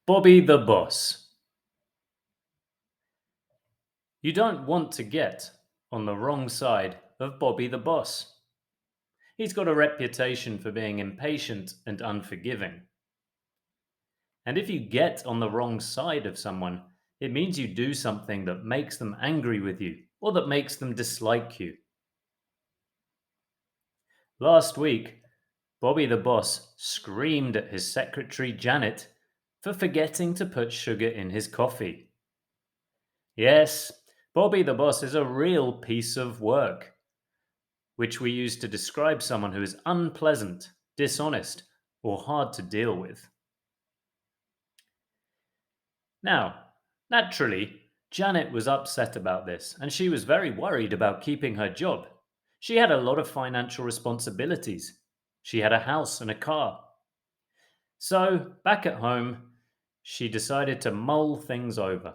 Bobby the Boss. You don't want to get on the wrong side of Bobby the Boss. He's got a reputation for being impatient and unforgiving. And if you get on the wrong side of someone, it means you do something that makes them angry with you or that makes them dislike you. Last week, Bobby the Boss screamed at his secretary Janet for forgetting to put sugar in his coffee. Yes, Bobby the Boss is a real piece of work, which we use to describe someone who is unpleasant, dishonest, or hard to deal with. Now, naturally, Janet was upset about this, and she was very worried about keeping her job. She had a lot of financial responsibilities. She had a house and a car. So, back at home, she decided to mull things over.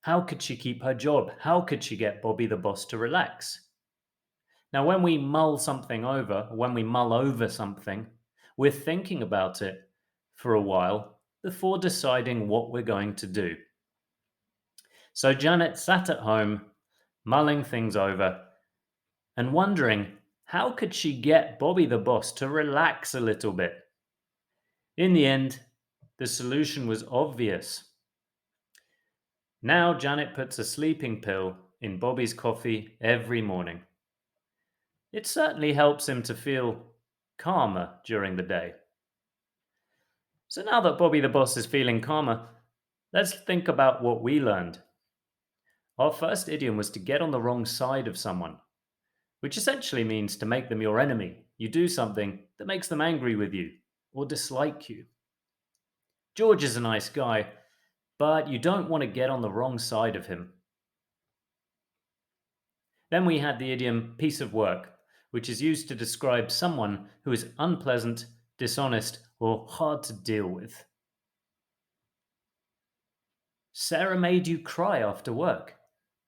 How could she keep her job? How could she get Bobby the Boss to relax? Now, when we mull something over, when we mull over something, we're thinking about it for a while before deciding what we're going to do. So Janet sat at home, mulling things over, and wondering how could she get Bobby the Boss to relax a little bit. In the end, the solution was obvious. Now Janet puts a sleeping pill in Bobby's coffee every morning. It certainly helps him to feel calmer during the day. So now that Bobby the Boss is feeling calmer, let's think about what we learned. Our first idiom was to get on the wrong side of someone, which essentially means to make them your enemy. You do something that makes them angry with you or dislike you. George is a nice guy, but you don't want to get on the wrong side of him. Then we had the idiom piece of work, which is used to describe someone who is unpleasant, dishonest, or hard to deal with. Sarah made you cry after work.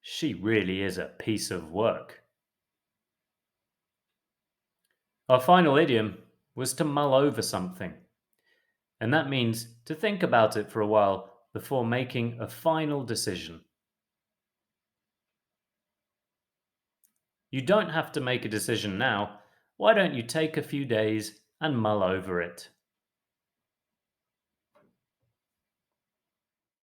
She really is a piece of work. Our final idiom was to mull over something, and that means to think about it for a while before making a final decision. You don't have to make a decision now. Why don't you take a few days and mull over it?